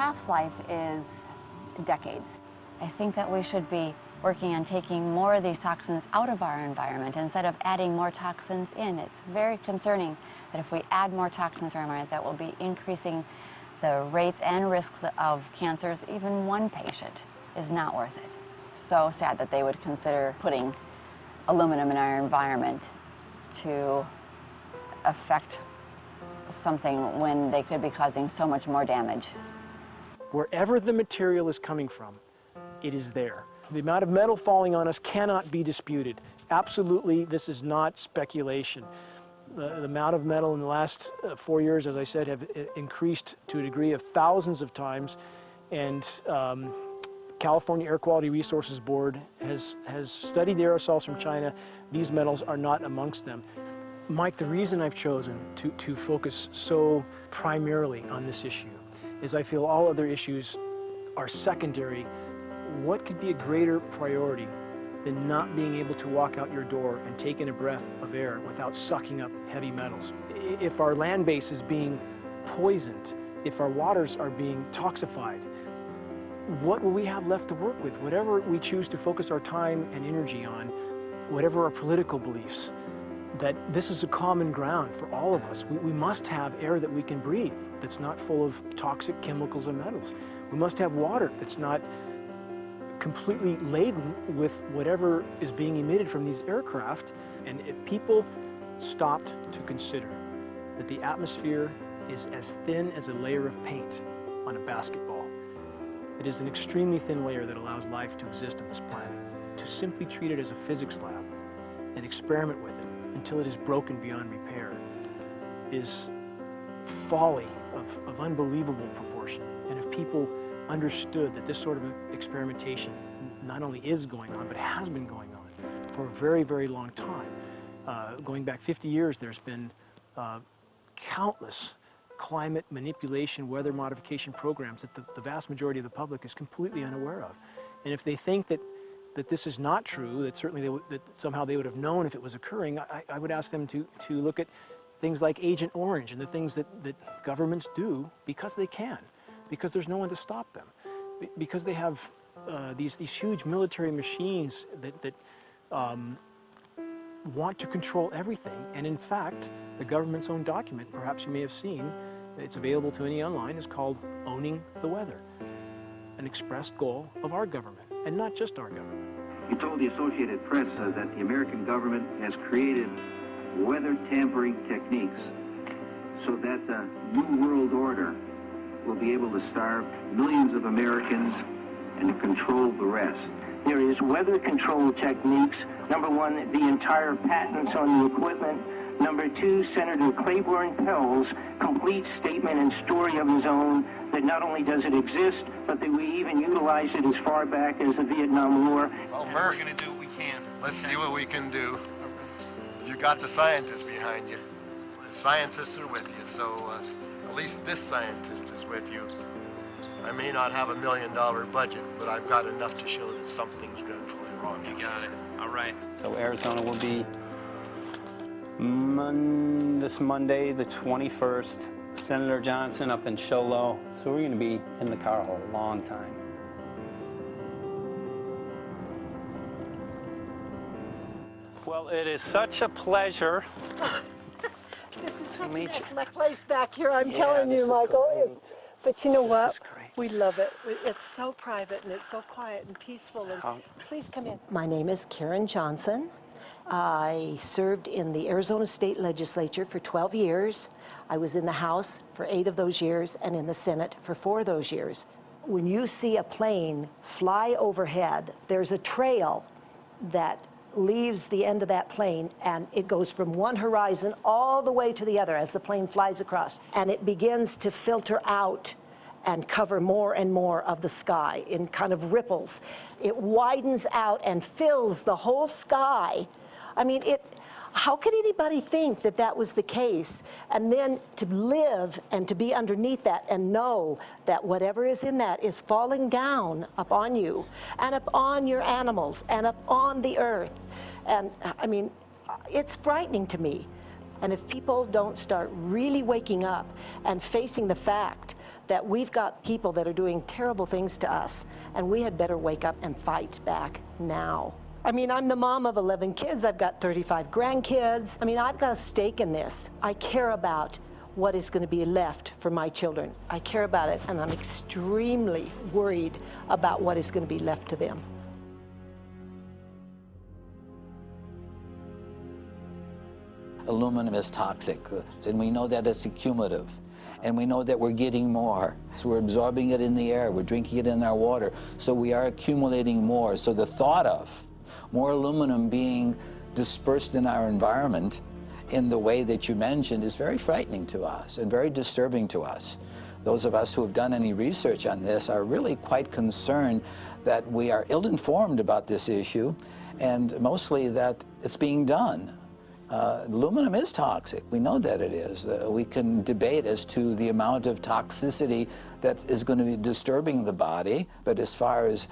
half-life is decades. I think that we should be working on taking more of these toxins out of our environment instead of adding more toxins in. It's very concerning that if we add more toxins to our environment, that will be increasing the rates and risks of cancers. Even one patient is not worth it. So sad that they would consider putting aluminum in our environment to affect something when they could be causing so much more damage. Wherever the material is coming from, it is there. The amount of metal falling on us cannot be disputed. Absolutely, this is not speculation. The amount of metal in the last 4 years, as I said, have increased to a degree of thousands of times, and California Air Quality Resources Board has studied the aerosols from China. These metals are not amongst them. Mike, the reason I've chosen to focus so primarily on this issue is I feel all other issues are secondary. What could be a greater priority than not being able to walk out your door and take in a breath of air without sucking up heavy metals? If our land base is being poisoned, if our waters are being toxified, what will we have left to work with? Whatever we choose to focus our time and energy on, whatever our political beliefs, that this is a common ground for all of us. We must have air that we can breathe that's not full of toxic chemicals and metals. We must have water that's not completely laden with whatever is being emitted from these aircraft. And if people stopped to consider that the atmosphere is as thin as a layer of paint on a basketball, it is an extremely thin layer that allows life to exist on this planet, to simply treat it as a physics lab and experiment with it until it is broken beyond repair is folly of unbelievable proportion. And if people understood that this sort of experimentation not only is going on, but has been going on for a very, very long time. Going back 50 years, there's been countless climate manipulation, weather modification programs that the vast majority of the public is completely unaware of. And if they think that this is not true, that certainly that somehow they would have known if it was occurring, I would ask them to look at things like Agent Orange and the things that governments do because they can, because there's no one to stop them, because they have these huge military machines that want to control everything. And in fact, the government's own document, perhaps you may have seen, it's available to any online, is called Owning the Weather, an expressed goal of our government, and not just our government. He told the Associated Press that the American government has created weather tampering techniques so that the New World Order will be able to starve millions of Americans and to control the rest. There is weather control techniques. Number one, the entire patents on the equipment. Number two, Senator Claiborne Pell's complete statement and story of his own that not only does it exist, but that we even utilized it as far back as the Vietnam War. Well, Murph, we're going to do what we can. Let's see what we can do. You got the scientists behind you. The scientists are with you, so at least this scientist is with you. I may not have $1 million budget, but I've got enough to show that something's dreadfully wrong. You got it. All right. So Arizona will be this Monday, the 21st. Senator Johnson up in Show Low. So we're going to be in the car a long time. Well, it is such a pleasure. This is such an excellent place back here, I'm telling you, Michael. But you know what? We love it. It's so private and it's so quiet and peaceful. And please come in. My name is Karen Johnson. I served in the Arizona State Legislature for 12 years. I was in the House for 8 of those years and in the Senate for 4 of those years. When you see a plane fly overhead, there's a trail that leaves the end of that plane, and it goes from one horizon all the way to the other as the plane flies across, and it begins to filter out and cover more and more of the sky in kind of ripples. It widens out and fills the whole sky. I mean, how could anybody think that that was the case? And then to live and to be underneath that and know that whatever is in that is falling down upon you and upon your animals and upon the earth. And I mean, it's frightening to me. And if people don't start really waking up and facing the fact that we've got people that are doing terrible things to us, and we had better wake up and fight back now. I mean, I'm the mom of 11 kids. I've got 35 grandkids. I mean, I've got a stake in this. I care about what is going to be left for my children. I care about it, and I'm extremely worried about what is going to be left to them. Aluminum is toxic, and we know that it's accumulative. And we know that we're getting more. So we're absorbing it in the air, we're drinking it in our water, so we are accumulating more. So the thought of more aluminum being dispersed in our environment in the way that you mentioned is very frightening to us and very disturbing to us. Those of us who have done any research on this are really quite concerned that we are ill-informed about this issue, and mostly that it's being done. Aluminum is toxic. We know that it is. We can debate as to the amount of toxicity that is going to be disturbing the body, but as far as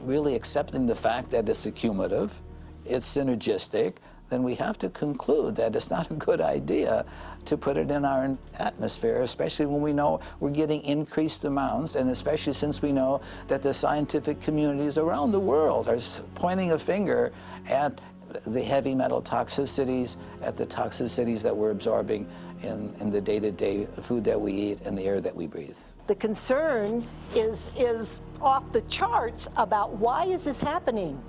really accepting the fact that it's accumulative, it's synergistic, then we have to conclude that it's not a good idea to put it in our atmosphere, especially when we know we're getting increased amounts, and especially since we know that the scientific communities around the world are pointing a finger at the heavy metal toxicities, at the toxicities that we're absorbing in the day-to-day food that we eat and the air that we breathe. The concern is off the charts about why is this happening?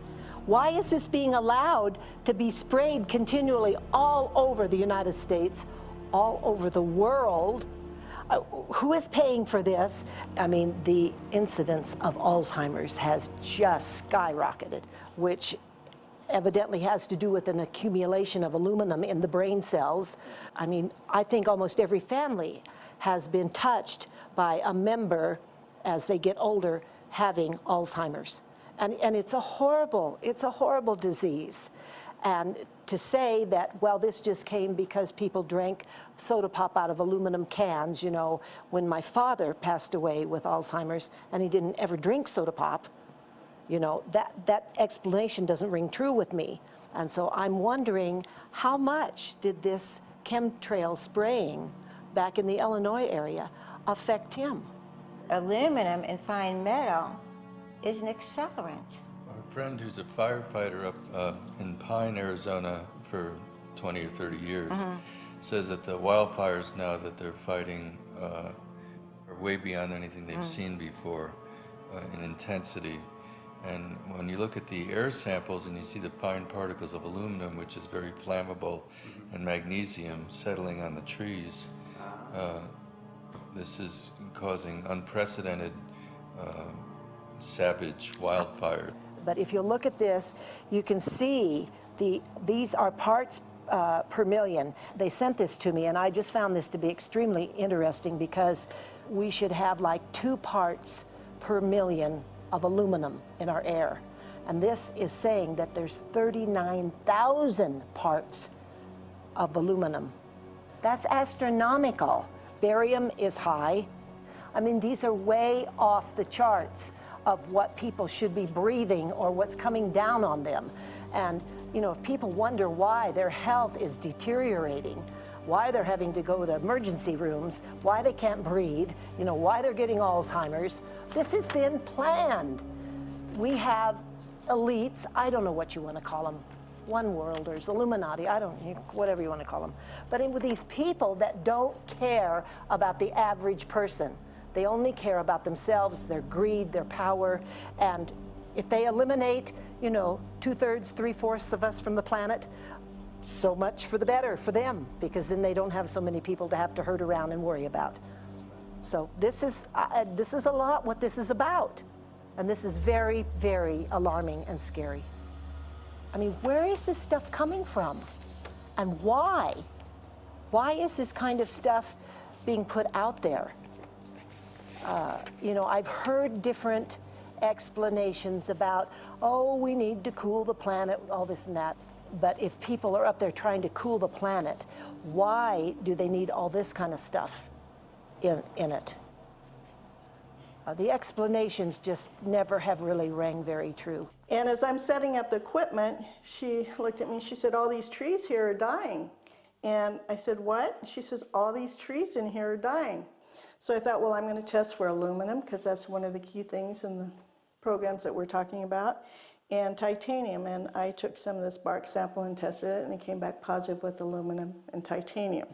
Why is this being allowed to be sprayed continually all over the United States, all over the world? Who is paying for this? I mean, the incidence of Alzheimer's has just skyrocketed, which evidently has to do with an accumulation of aluminum in the brain cells. I mean, I think almost every family has been touched by a member as they get older having Alzheimer's. And it's a horrible disease. And to say that, well, this just came because people drank soda pop out of aluminum cans, you know, when my father passed away with Alzheimer's and he didn't ever drink soda pop, you know, that explanation doesn't ring true with me. And so I'm wondering, how much did this chemtrail spraying back in the Illinois area affect him? Aluminum and fine metal is an accelerant. A friend who's a firefighter up in Pine, Arizona for 20 or 30 years says that the wildfires now that they're fighting are way beyond anything they've seen before in intensity. And when you look at the air samples and you see the fine particles of aluminum, which is very flammable, and magnesium settling on the trees, this is causing unprecedented savage wildfire. But if you look at this, you can see these are parts per million. They sent this to me, and I just found this to be extremely interesting because we should have like 2 parts per million of aluminum in our air. And this is saying that there's 39,000 parts of aluminum. That's astronomical. Barium is high. I mean, these are way off the charts of what people should be breathing or what's coming down on them. And, you know, if people wonder why their health is deteriorating, why they're having to go to emergency rooms, why they can't breathe, you know, why they're getting Alzheimer's, this has been planned. We have elites, I don't know what you want to call them, one worlders, Illuminati, I don't know, whatever you want to call them. But with these people that don't care about the average person. They only care about themselves, their greed, their power, and if they eliminate, you know, 2/3, 3/4 of us from the planet, so much for the better for them, because then they don't have so many people to have to herd around and worry about. So this is a lot what this is about, and this is very, very alarming and scary. I mean, where is this stuff coming from, and why? Why is this kind of stuff being put out there? You know, I've heard different explanations about, oh, we need to cool the planet, all this and that. But if people are up there trying to cool the planet, why do they need all this kind of stuff in it? The explanations just never have really rang very true. And as I'm setting up the equipment, she looked at me and she said, all these trees here are dying. And I said, what? She says, all these trees in here are dying. So I thought, well, I'm going to test for aluminum because that's one of the key things in the programs that we're talking about, and titanium. And I took some of this bark sample and tested it, and it came back positive with aluminum and titanium.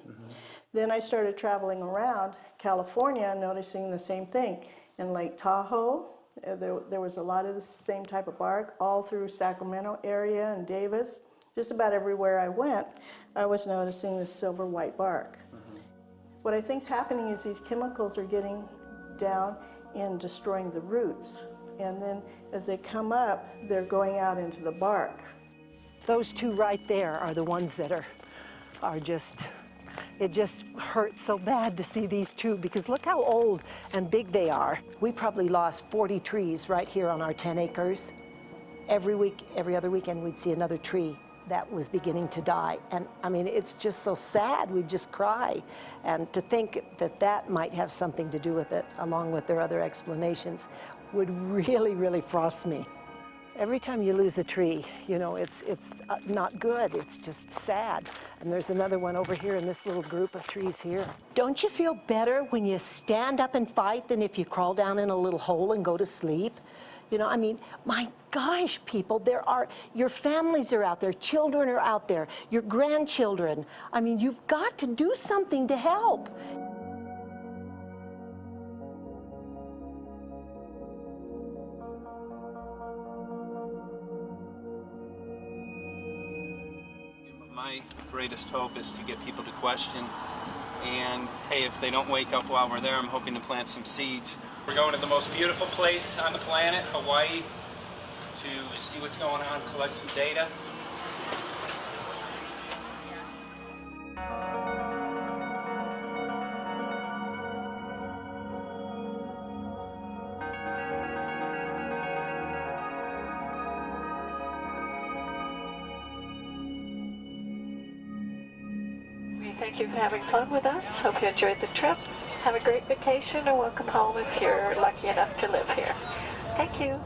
Then I started traveling around California, noticing the same thing. In Lake Tahoe, there was a lot of the same type of bark all through Sacramento area and Davis. Just about everywhere I went, I was noticing this silver white bark. What I think's happening is these chemicals are getting down and destroying the roots. And then as they come up, they're going out into the bark. Those two right there are the ones that are just, it just hurts so bad to see these two, because look how old and big they are. We probably lost 40 trees right here on our 10 acres. Every week, every other weekend, we'd see another tree that was beginning to die. And I mean, it's just so sad, we'd just cry. And to think that that might have something to do with it, along with their other explanations, would really, really frost me. Every time you lose a tree, you know, it's not good, it's just sad. And there's another one over here in this little group of trees here. Don't you feel better when you stand up and fight than if you crawl down in a little hole and go to sleep? You know, I mean, my gosh, people, your families are out there, children are out there, your grandchildren. I mean, you've got to do something to help. My greatest hope is to get people to question. And hey, if they don't wake up while we're there, I'm hoping to plant some seeds. We're going to the most beautiful place on the planet, Hawaii, to see what's going on, collect some data. Thank you for having fun with us. Hope you enjoyed the trip. Have a great vacation and welcome home if you're lucky enough to live here. Thank you.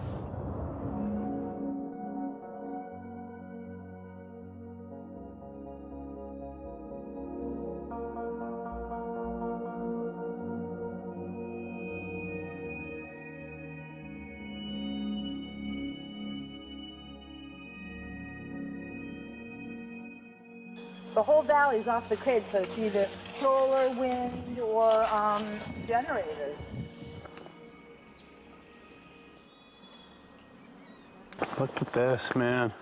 The whole valley's off the grid, so it's either solar, wind, or generators. Look at this, man.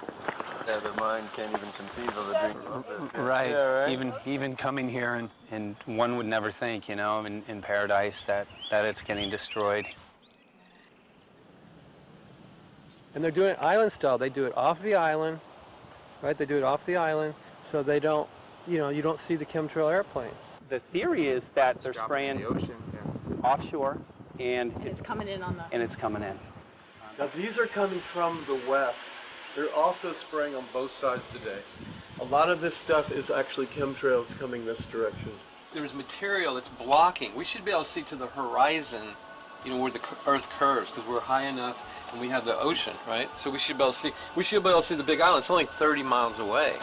Yeah, the mind can't even conceive of a dream of this. Right. Yeah, right. Even coming here, and one would never think, you know, in paradise that it's getting destroyed. And they're doing it island style. They do it off the island, right? They do it off the island, so they don't, you know, you don't see the chemtrail airplane. The theory is that they're spraying the ocean, offshore, and it's coming in on the. And it's coming in. Now these are coming from the west. They're also spraying on both sides today. A lot of this stuff is actually chemtrails coming this direction. There's material that's blocking. We should be able to see to the horizon, you know, where the Earth curves, because we're high enough and we have the ocean, right? So we should be able to see. We should be able to see the Big Island. It's only 30 miles away.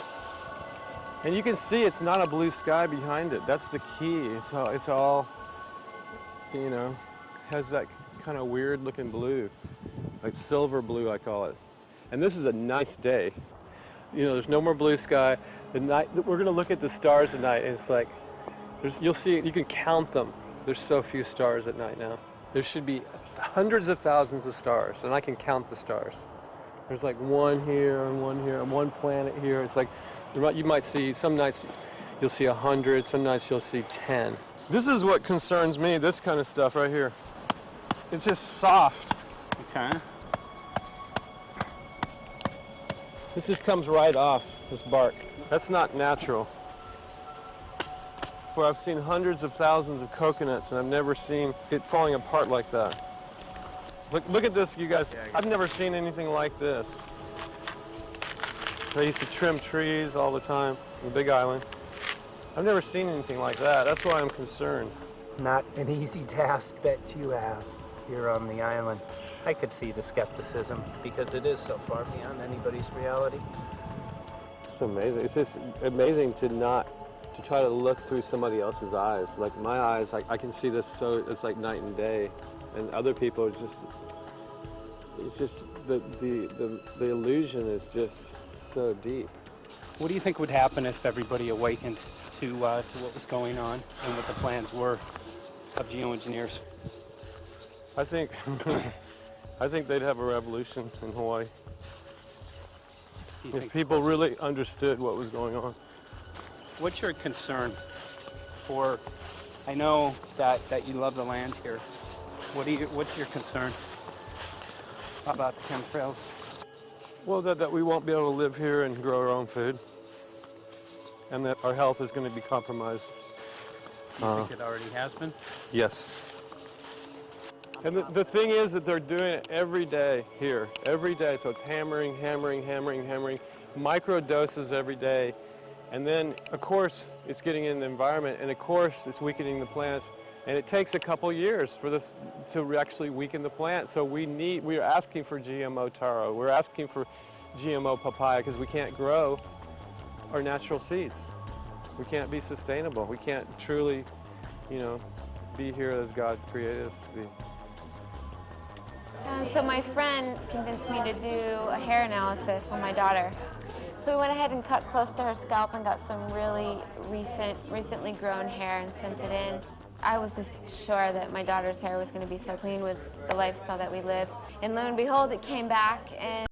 And you can see it's not a blue sky behind it. That's the key. It's all, you know, has that kind of weird looking blue, like silver blue, I call it. And this is a nice day. You know, there's no more blue sky. The night, we're gonna look at the stars at night, and it's like, you'll see, you can count them. There's so few stars at night now. There should be hundreds of thousands of stars, and I can count the stars. There's like one here and one planet here. It's like, you might see, some nights you'll see 100, some nights you'll see 10. This is what concerns me, this kind of stuff right here. It's just soft. Okay. This just comes right off, this bark. That's not natural. Where I've seen hundreds of thousands of coconuts and I've never seen it falling apart like that. Look at this, you guys. I've never seen anything like this. I used to trim trees all the time on the Big Island. I've never seen anything like that. That's why I'm concerned. Not an easy task that you have here on the island. I could see the skepticism because it is so far beyond anybody's reality. It's amazing. It's just amazing to not to try to look through somebody else's eyes. Like my eyes, I can see this so it's like night and day, and other people are just, it's just the illusion is just so deep. What do you think would happen if everybody awakened to what was going on and what the plans were of geoengineers? I think I think they'd have a revolution in Hawaii if people really understood what was going on. What's your concern for, I know that you love the land here. What's your concern about the chemtrails? Well, that we won't be able to live here and grow our own food, and that our health is going to be compromised. Do you think it already has been? Yes. And the thing is that they're doing it every day here, every day. So it's hammering, hammering, hammering, hammering, micro doses every day. And then, of course, it's getting in the environment, and of course, it's weakening the plants. And it takes a couple years for this to actually weaken the plant. So we're asking for GMO taro. We're asking for GMO papaya because we can't grow our natural seeds. We can't be sustainable. We can't truly, be here as God created us to be. So my friend convinced me to do a hair analysis on my daughter. So we went ahead and cut close to her scalp and got some really recently grown hair and sent it in. I was just sure that my daughter's hair was going to be so clean with the lifestyle that we live. And lo and behold, it came back, and